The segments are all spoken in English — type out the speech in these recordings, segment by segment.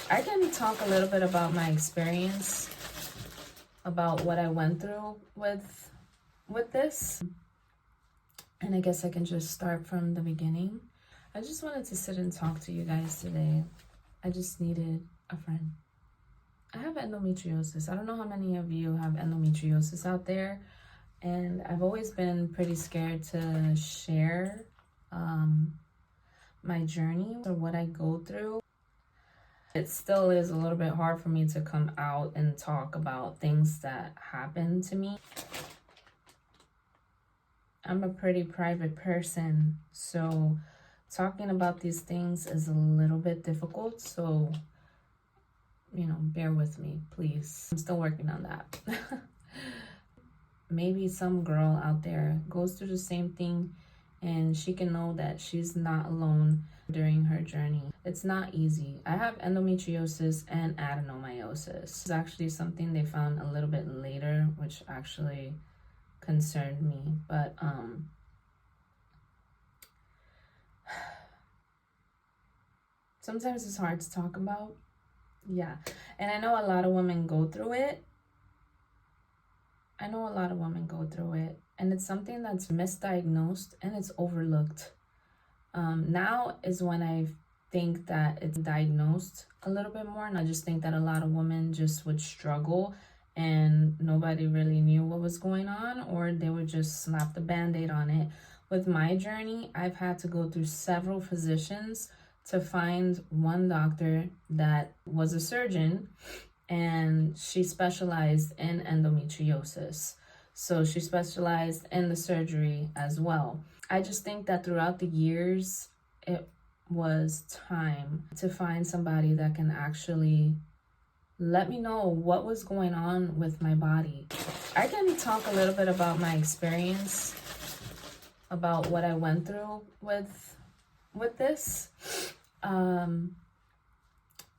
I can talk a little bit about my experience, about what I went through with this. And I guess I can just start from the beginning. I just wanted to sit and talk to you guys today. I just needed a friend. I have endometriosis. I don't know how many of you have endometriosis out there. And I've always been pretty scared to share my journey or what I go through. It still is a little bit hard for me to come out and talk about things that happen to me. I'm a pretty private person, so talking about these things is a little bit difficult. So, bear with me, please. I'm still working on that. Maybe some girl out there goes through the same thing and she can know that she's not alone during her journey. It's not easy. I have endometriosis and adenomyosis. It's actually something they found a little bit later, which actually concerned me. But sometimes it's hard to talk about. Yeah. And I know a lot of women go through it. And it's something that's misdiagnosed and it's overlooked. Now is when I think that it's diagnosed a little bit more. And I just think that a lot of women just would struggle and nobody really knew what was going on, or they would just slap the band-aid on it. With my journey, I've had to go through several physicians to find one doctor that was a surgeon, and she specialized in endometriosis. So she specialized in the surgery as well. I just think that throughout the years, it was time to find somebody that can actually let me know what was going on with my body. I can talk a little bit about my experience, about what I went through with this. And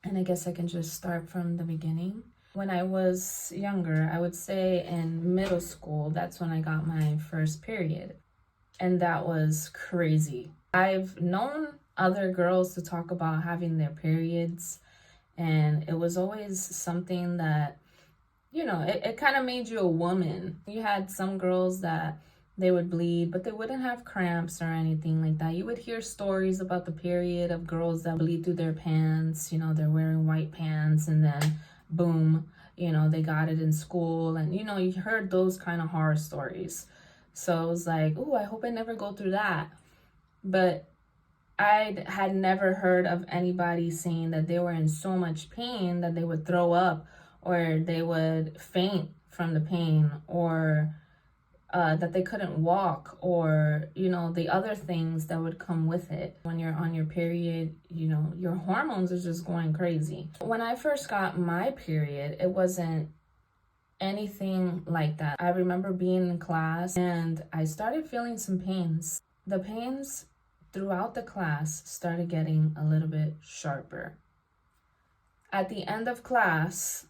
I guess I can just start from the beginning. When I was younger, I would say in middle school, that's when I got my first period. And that was crazy. I've known other girls to talk about having their periods, and it was always something that, it kind of made you a woman. You had some girls that they would bleed, but they wouldn't have cramps or anything like that. You would hear stories about the period of girls that bleed through their pants. They're wearing white pants and then boom, they got it in school. And, you heard those kind of horror stories. So it was like, oh, I hope I never go through that. But I had never heard of anybody saying that they were in so much pain that they would throw up or they would faint from the pain, or that they couldn't walk, or, the other things that would come with it. When you're on your period, your hormones are just going crazy. When I first got my period, it wasn't anything like that. I remember being in class and I started feeling some pains. The pains throughout the class started getting a little bit sharper. At the end of class,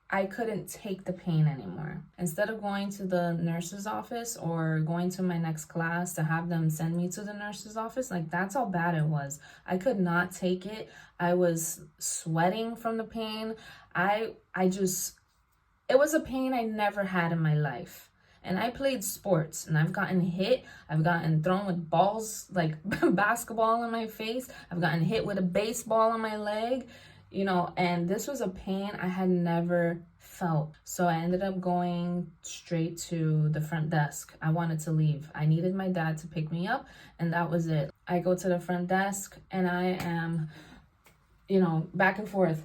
I couldn't take the pain anymore. Instead of going to the nurse's office or going to my next class to have them send me to the nurse's office, that's how bad it was. I could not take it. I was sweating from the pain. It was a pain I never had in my life. And I played sports and I've gotten hit. I've gotten thrown with balls, like basketball in my face. I've gotten hit with a baseball on my leg, and this was a pain I had never felt. So I ended up going straight to the front desk. I wanted to leave. I needed my dad to pick me up, and that was it. I go to the front desk and I am, back and forth.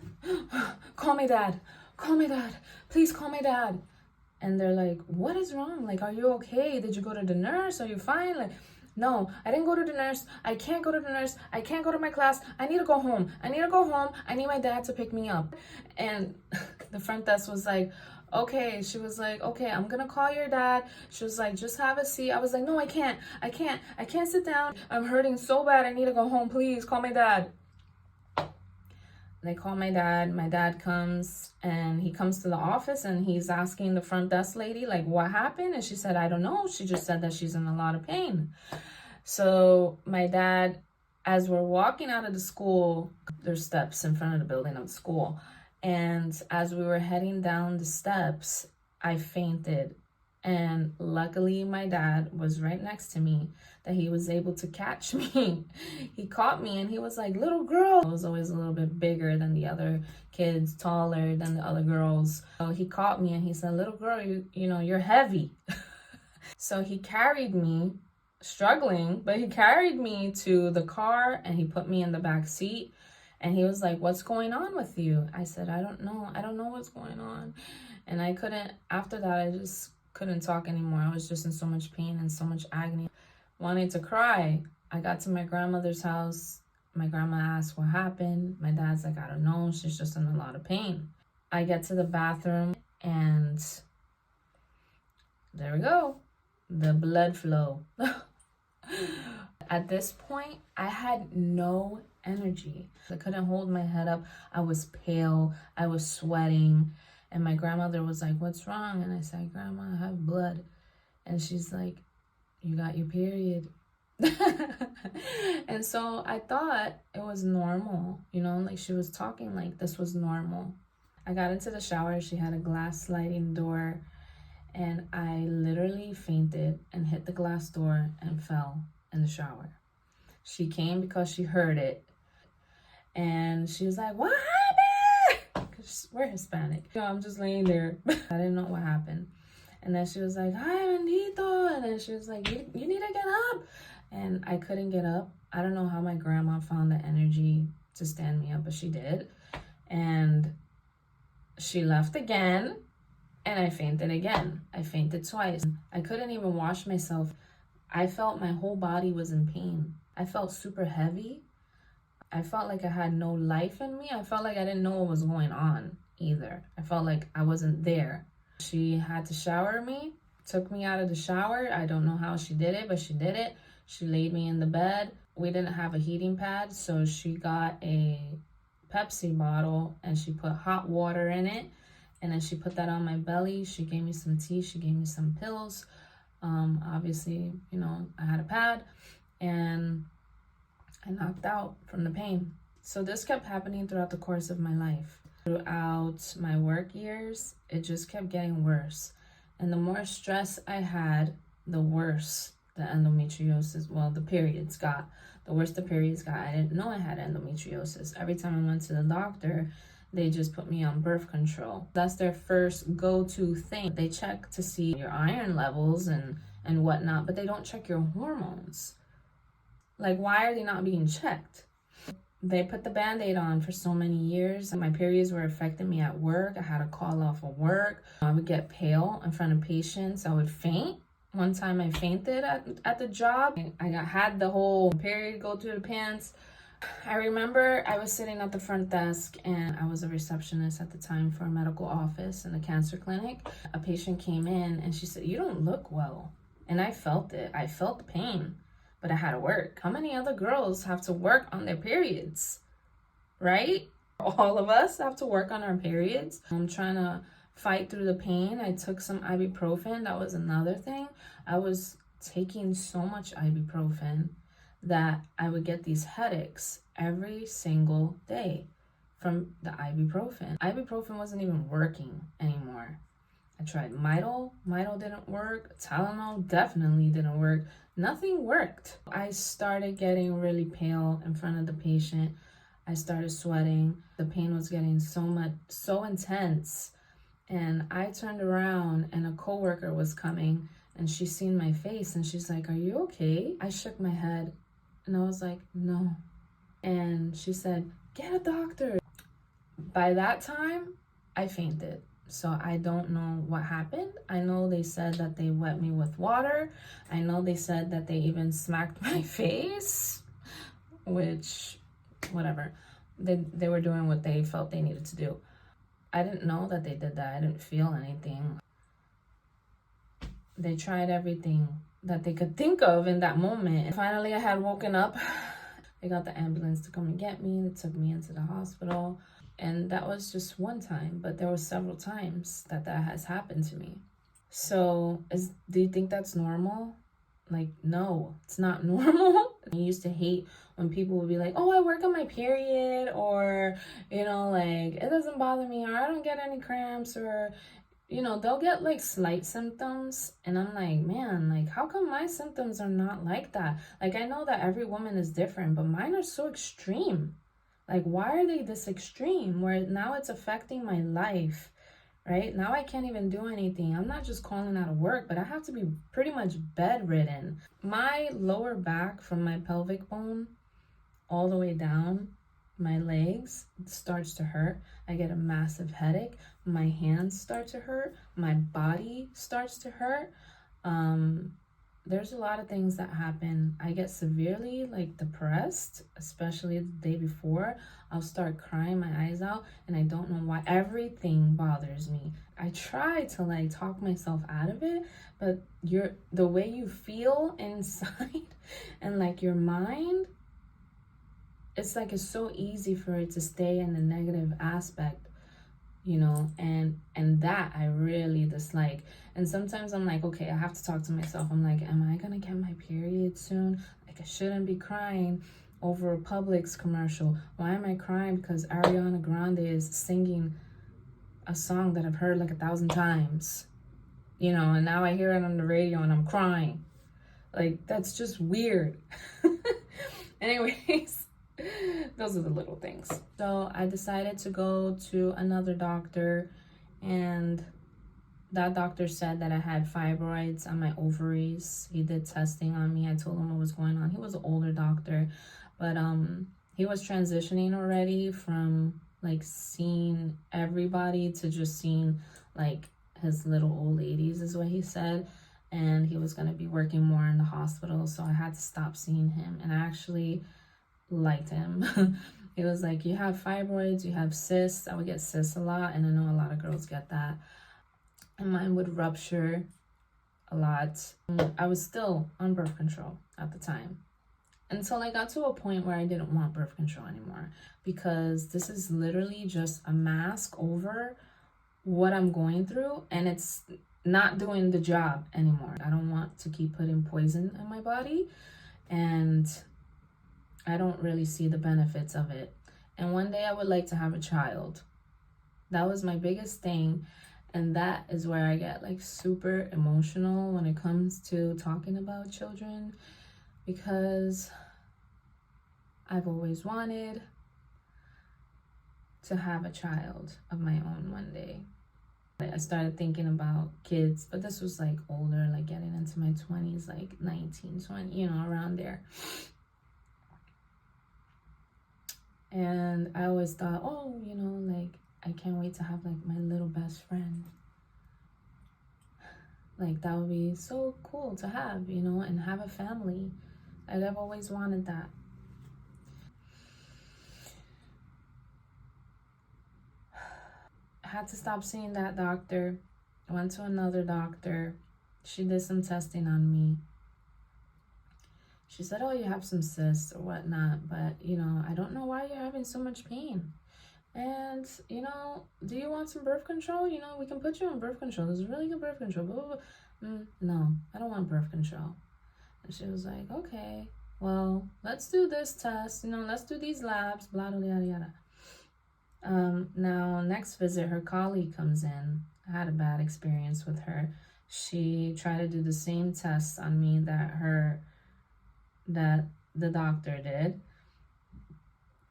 Call my dad. Call my dad. Please call my dad. And they're like, what is wrong? Are you okay? Did you go to the nurse? Are you fine? No, I didn't go to the nurse. I can't go to the nurse. I can't go to my class. I need to go home. I need my dad to pick me up. And the front desk was like, okay. She was like, okay, I'm going to call your dad. She was like, just have a seat. I was like, no, I can't sit down. I'm hurting so bad. I need to go home. Please call my dad. They call my dad. My dad comes and he comes to the office and he's asking the front desk lady, what happened? And she said, I don't know. She just said that she's in a lot of pain. So my dad As we're walking out of the school, there's steps in front of the building of the school. And as we were heading down the steps, I fainted. And luckily, my dad was right next to me, that he was able to catch me. He caught me and he was like, little girl. I was always a little bit bigger than the other kids, taller than the other girls. So he caught me and he said, little girl, you know, you're heavy. So he carried me, struggling, but he carried me to the car and he put me in the back seat. And he was like, what's going on with you? I said, I don't know what's going on. And I couldn't, after that, I just couldn't talk anymore. I was just in so much pain and so much agony, wanting to cry. I got to my grandmother's house. My grandma asked what happened. My dad's like, I don't know. She's just in a lot of pain. I get to the bathroom and there we go. The blood flow. At this point, I had no energy. I couldn't hold my head up. I was pale. I was sweating. And my grandmother was like, what's wrong? And I said, Grandma, I have blood. And she's like, you got your period. And so I thought it was normal, you know, like she was talking like this was normal. I got into the shower. She had a glass sliding door. And I literally fainted and hit the glass door and fell in the shower. She came because she heard it. And she was like, what happened? Because we're Hispanic. You know, I'm just laying there. I didn't know what happened. And then she was like, hi, bendito. And then she was like, you need to get up. And I couldn't get up. I don't know how my grandma found the energy to stand me up, but she did. And she left again. And I fainted again. I fainted twice. I couldn't even wash myself. I felt my whole body was in pain. I felt super heavy. I felt like I had no life in me. I felt like I didn't know what was going on either. I felt like I wasn't there. She had to shower me, took me out of the shower. I don't know how she did it, but she did it. She laid me in the bed. We didn't have a heating pad, so she got a Pepsi bottle and she put hot water in it. And then she put that on my belly. She gave me some tea. She gave me some pills. Obviously, you know, I had a pad and I knocked out from the pain. So this kept happening throughout the course of my life. Throughout my work years, it just kept getting worse. And the more stress I had, the worse the endometriosis, well, the periods got. The worse the periods got. I didn't know I had endometriosis. Every time I went to the doctor, they just put me on birth control. That's their first go-to thing. They check to see your iron levels and whatnot, but they don't check your hormones. Like, why are they not being checked? They put the Band-Aid on for so many years. My periods were affecting me at work. I had to call off of work. I would get pale in front of patients. I would faint. One time I fainted at the job. I had the whole period go through the pants. I remember I was sitting at the front desk and I was a receptionist at the time for a medical office in a cancer clinic. A patient came in and she said, you don't look well. And I felt it. I felt the pain, but I had to work. How many other girls have to work on their periods, right? All of us have to work on our periods. I'm trying to fight through the pain. I took some ibuprofen. That was another thing. I was taking so much ibuprofen that I would get these headaches every single day from the ibuprofen. Ibuprofen wasn't even working anymore. I tried Midol. Midol didn't work. Tylenol definitely didn't work. Nothing worked. I started getting really pale in front of the patient. I started sweating. The pain was getting so intense. And I turned around and a coworker was coming and she seen my face and she's like, are you okay? I shook my head. And I was like, no. And she said, get a doctor. By that time, I fainted. So I don't know what happened. I know they said that they wet me with water. I know they said that they even smacked my face, which, whatever. They were doing what they felt they needed to do. I didn't know that they did that. I didn't feel anything. They tried everything that they could think of in that moment. And finally, I had woken up. They got the ambulance to come and get me. They took me into the hospital. And that was just one time, but there were several times that has happened to me. So do you think that's normal? Like, no, it's not normal. I used to hate when people would be like, oh, I work on my period, or, you know, like, it doesn't bother me, or I don't get any cramps, or, you know, they'll get like slight symptoms. And I'm like, man, like, how come my symptoms are not like that? Like, I know that every woman is different, but mine are so extreme. Like, why are they this extreme where now it's affecting my life? Right now I can't even do anything. I'm not just calling out of work, but I have to be pretty much bedridden. My lower back from my pelvic bone all the way down, my legs starts to hurt. I get a massive headache. My hands start to hurt. My body starts to hurt. There's a lot of things that happen. I get severely like depressed, especially the day before. I'll start crying my eyes out, and I don't know why. Everything bothers me. I try to like talk myself out of it, but the way you feel inside and like your mind, it's like it's so easy for it to stay in the negative aspect, you know, and that I really dislike. And sometimes I'm like, okay, I have to talk to myself. I'm like, am I gonna get my period soon? Like, I shouldn't be crying over a Publix commercial. Why am I crying? Because Ariana Grande is singing a song that I've heard like 1,000 times, you know, and now I hear it on the radio and I'm crying. Like, that's just weird. Anyways, those are the little things. So I decided to go to another doctor, and that doctor said that I had fibroids on my ovaries. He did testing on me. I told him what was going on. He was an older doctor, but he was transitioning already from like seeing everybody to just seeing like his little old ladies, is what he said. And he was going to be working more in the hospital, so I had to stop seeing him. And I actually liked him. He was like, you have fibroids, you have cysts. I would get cysts a lot, and I know a lot of girls get that. And mine would rupture a lot. I was still on birth control at the time, until I got to a point where I didn't want birth control anymore, because this is literally just a mask over what I'm going through, and it's not doing the job anymore. I don't want to keep putting poison in my body, and I don't really see the benefits of it. And one day I would like to have a child. That was my biggest thing. And that is where I get like super emotional when it comes to talking about children, because I've always wanted to have a child of my own one day. I started thinking about kids, but this was like older, like getting into my 20s, like 19, 20, you know, around there. And I always thought, oh, you know, like, I can't wait to have like my little best friend. Like, that would be so cool to have, you know, and have a family. Like, I've always wanted that. I had to stop seeing that doctor. I went to another doctor. She did some testing on me. She said, oh, you have some cysts or whatnot, but, you know, I don't know why you're having so much pain. And, you know, do you want some birth control? You know, we can put you on birth control. There's really good birth control. Blah, blah, blah. No, I don't want birth control. And she was like, okay, well, let's do this test. You know, let's do these labs, blah, blah, yada, yada. Now, next visit, her colleague comes in. I had a bad experience with her. She tried to do the same test on me that the doctor did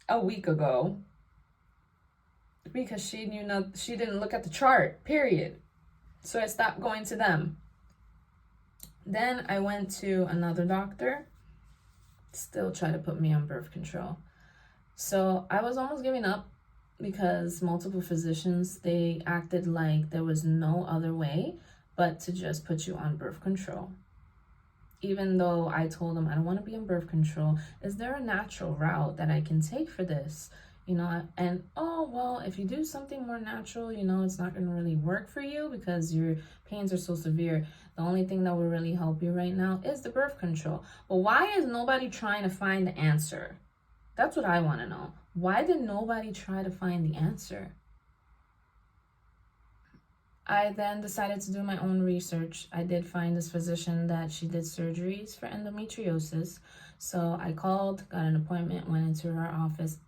a week ago, because she didn't look at the chart, period. So I stopped going to them. Then I went to another doctor, still tried to put me on birth control. So I was almost giving up, because multiple physicians, they acted like there was no other way but to just put you on birth control. Even though I told them I don't want to be on birth control, is there a natural route that I can take for this? You know, and oh, well, if you do something more natural, you know, it's not going to really work for you because your pains are so severe. The only thing that will really help you right now is the birth control. But why is nobody trying to find the answer? That's what I want to know. Why did nobody try to find the answer? I then decided to do my own research. I did find this physician that she did surgeries for endometriosis. So I called, got an appointment, went into her office.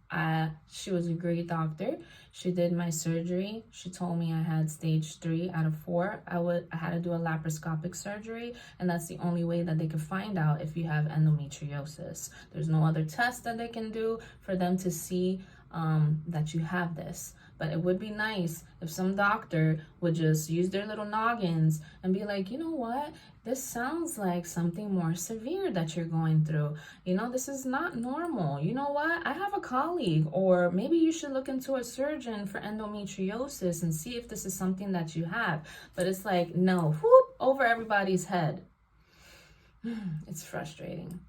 She was a great doctor. She did my surgery. She told me I had stage 3 out of 4. I had to do a laparoscopic surgery, and that's the only way that they could find out if you have endometriosis. There's no other test that they can do for them to see that you have this. But it would be nice if some doctor would just use their little noggins and be like, you know what? This sounds like something more severe that you're going through. You know, this is not normal. You know what? I have a colleague, or maybe you should look into a surgeon for endometriosis and see if this is something that you have. But it's like, no, whoop, over everybody's head. It's frustrating.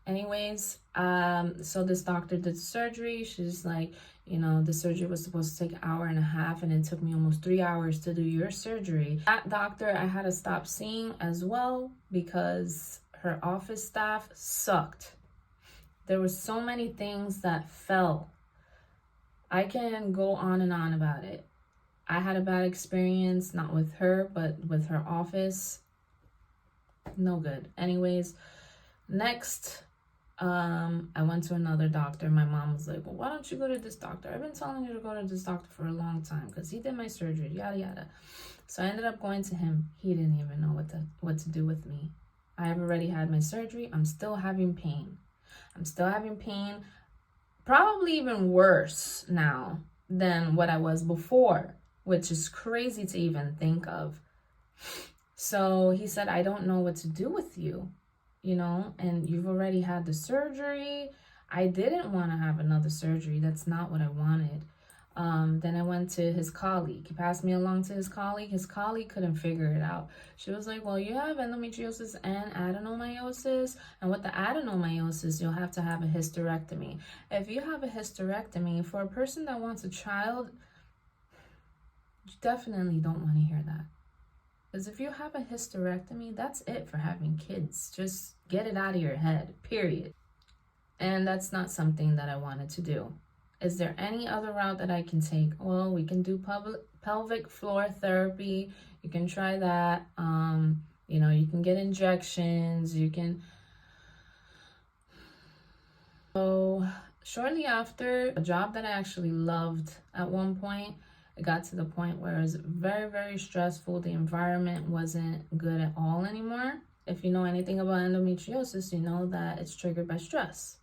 Anyways, so this doctor did surgery. She's like, you know, the surgery was supposed to take an hour and a half, and it took me almost 3 hours to do your surgery. That doctor I had to stop seeing as well because her office staff sucked. There were so many things that fell. I can go on and on about it. I had a bad experience, not with her, but with her office. No good. Anyways, next, I went to another doctor. My mom was like, well, why don't you go to this doctor? I've been telling you to go to this doctor for a long time because he did my surgery, yada, yada. So I ended up going to him. He didn't even know what to do with me. I have already had my surgery. I'm still having pain. Probably even worse now than what I was before, which is crazy to even think of. So he said, I don't know what to do with you. You know, and you've already had the surgery. I didn't want to have another surgery. That's not what I wanted. Then I went to his colleague. He passed me along to his colleague. His colleague couldn't figure it out. She was like, well, you have endometriosis and adenomyosis. And with the adenomyosis, you'll have to have a hysterectomy. If you have a hysterectomy, for a person that wants a child, you definitely don't want to hear that. Because if you have a hysterectomy, that's it for having kids. Just get it out of your head, period. And that's not something that I wanted to do. Is there any other route that I can take? Well, we can do pelvic floor therapy. You can try that. You know, you can get injections. You can. So shortly after, a job that I actually loved at one point, it got to the point where it was very, very stressful. The environment wasn't good at all anymore. If you know anything about endometriosis, you know that it's triggered by stress.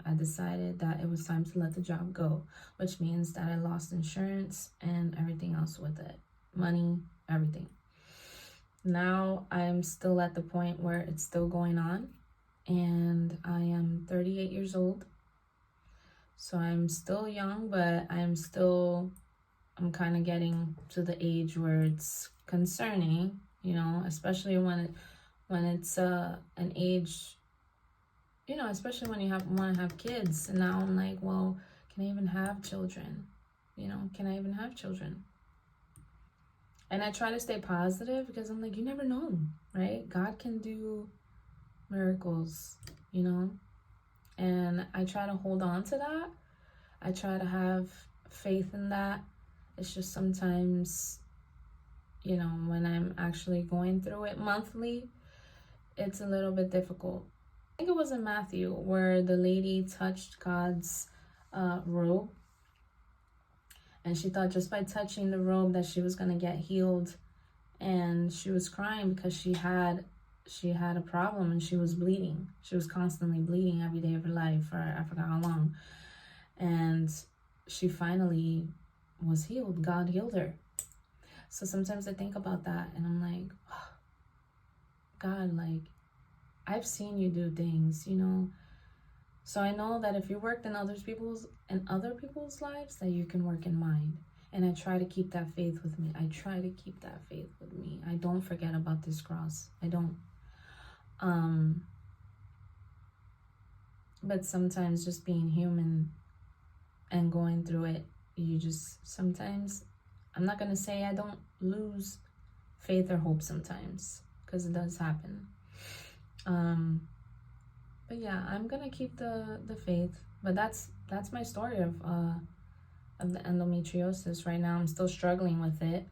I decided that it was time to let the job go, which means that I lost insurance and everything else with it. Money, everything. Now I'm still at the point where it's still going on, and I am 38 years old. So I'm still young, but I'm kind of getting to the age where it's concerning, you know, especially when it's an age, you know, especially when you want to have kids. And now I'm like, well, can I even have children? You know, can I even have children? And I try to stay positive because I'm like, you never know, right? God can do miracles, you know? And I try to hold on to that. I try to have faith in that. It's just sometimes, you know, when I'm actually going through it monthly, it's a little bit difficult. I think it was in Matthew where the lady touched God's robe, and she thought just by touching the robe that she was going to get healed. And she was crying because she had a problem and she was bleeding. She was constantly bleeding every day of her life for I forgot how long. And she finally was healed. God healed her. So sometimes I think about that and I'm like, oh, God, like, I've seen you do things, you know. So I know that if you worked in other people's lives, that you can work in mine. And I try to keep that faith with me. I don't forget about this cross. I don't. But sometimes just being human and going through it, you just sometimes, I'm not going to say I don't lose faith or hope sometimes, because it does happen. But yeah, I'm going to keep the faith. But that's my story of the endometriosis. Right now I'm still struggling with it.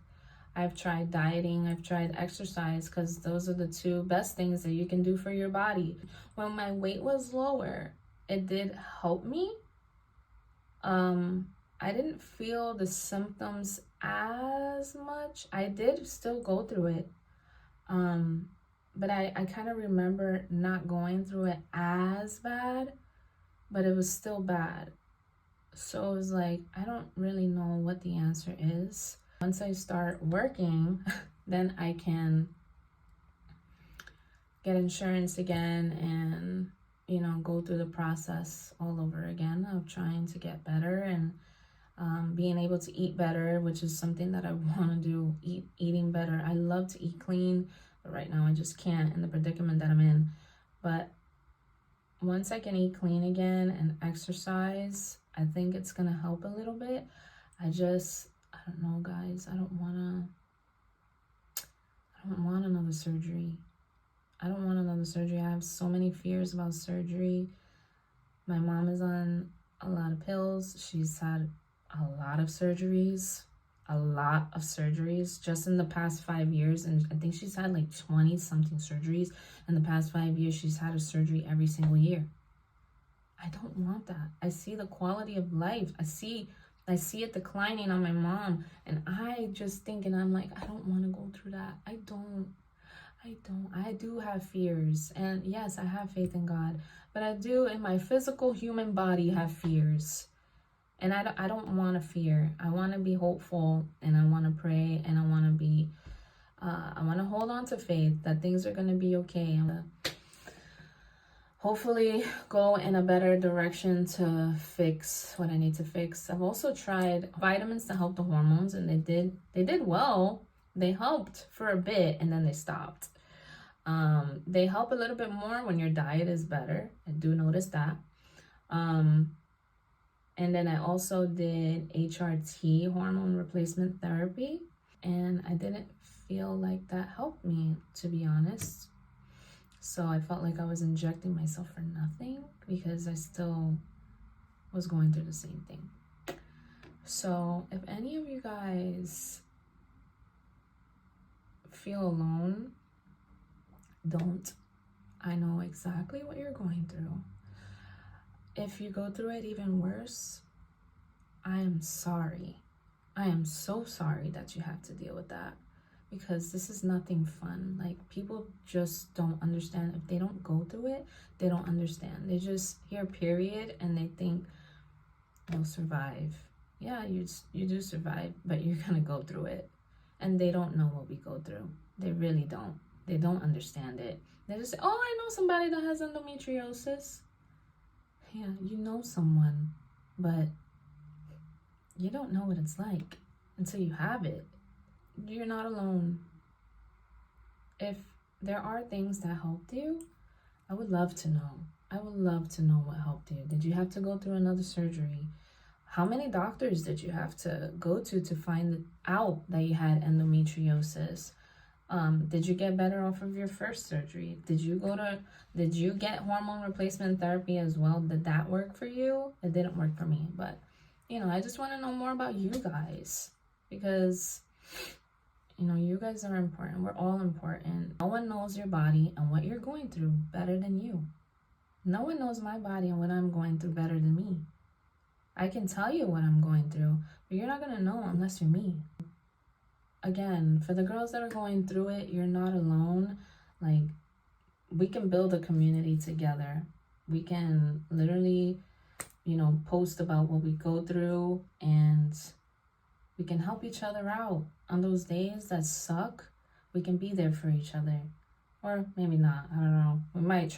I've tried dieting, I've tried exercise, because those are the two best things that you can do for your body. When my weight was lower, it did help me. I didn't feel the symptoms as much. I did still go through it. But I kind of remember not going through it as bad, but it was still bad. So it was like, I don't really know what the answer is. Once I start working, then I can get insurance again and, you know, go through the process all over again of trying to get better and being able to eat better, which is something that I want to do, eating better. I love to eat clean, but right now I just can't in the predicament that I'm in. But once I can eat clean again and exercise, I think it's going to help a little bit. I don't know, guys. I don't want another surgery. I don't want another surgery. I have so many fears about surgery. My mom is on a lot of pills. She's had a lot of surgeries just in the past 5 years. And I think she's had like 20 something surgeries in the past 5 years. She's had a surgery every single year. I don't want that. I see the quality of life. I see it declining on my mom. And I just think, and I'm like, I don't want to go through that. I do have fears. And yes, I have faith in God. But I do in my physical human body have fears. And I don't want to fear. I want to be hopeful, and I want to pray, and I want to hold on to faith that things are going to be okay. I'm going to hopefully go in a better direction to fix what I need to fix. I've also tried vitamins to help the hormones, and they did well. They helped for a bit, and then they stopped. They help a little bit more when your diet is better. I do notice that. And then I also did HRT, hormone replacement therapy, and I didn't feel like that helped me, to be honest. So I felt like I was injecting myself for nothing because I still was going through the same thing. So if any of you guys feel alone, don't. I know exactly what you're going through. If you go through it even worse, I am sorry. I am so sorry that you have to deal with that, because this is nothing fun. Like, people just don't understand. If they don't go through it, they don't understand. They just hear period and they think you'll survive. Yeah, you do survive, but you're gonna go through it. And they don't know what we go through. They really don't. They don't understand it. They just say, oh, I know somebody that has endometriosis. Yeah, you know someone, but you don't know what it's like until you have it. You're not alone. If there are things that helped you, I would love to know. I would love to know what helped you. Did you have to go through another surgery? How many doctors did you have to go to find out that you had endometriosis? Did you get better off of your first surgery? Did you get hormone replacement therapy as well? Did that work for you? It didn't work for me, but you know, I just want to know more about you guys, because you know, you guys are important. We're all important. No one knows your body and what you're going through better than you. No one knows my body and what I'm going through better than me. I can tell you what I'm going through, but you're not going to know unless you're me. Again, for the girls that are going through it, you're not alone. Like, we can build a community together. We can literally, you know, post about what we go through, and we can help each other out. On those days that suck, we can be there for each other. Or maybe not, I don't know. We might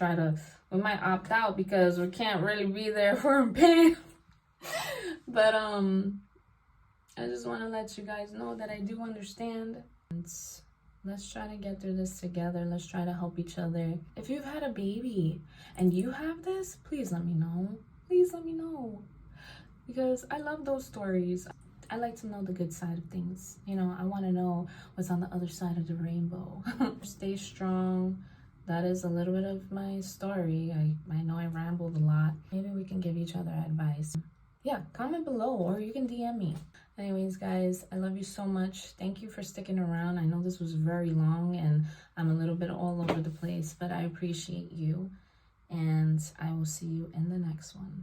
opt out because we can't really be there for a pain. But I just want to let you guys know that I do understand. Let's try to get through this together. Let's try to help each other. If you've had a baby and you have this, please let me know. Please let me know. Because I love those stories. I like to know the good side of things. You know, I want to know what's on the other side of the rainbow. Stay strong. That is a little bit of my story. I know I rambled a lot. Maybe we can give each other advice. yeah, comment below, or you can DM me. Anyways, guys, I love you so much. Thank you for sticking around. I know this was very long and I'm a little bit all over the place, but I appreciate you. And I will see you in the next one.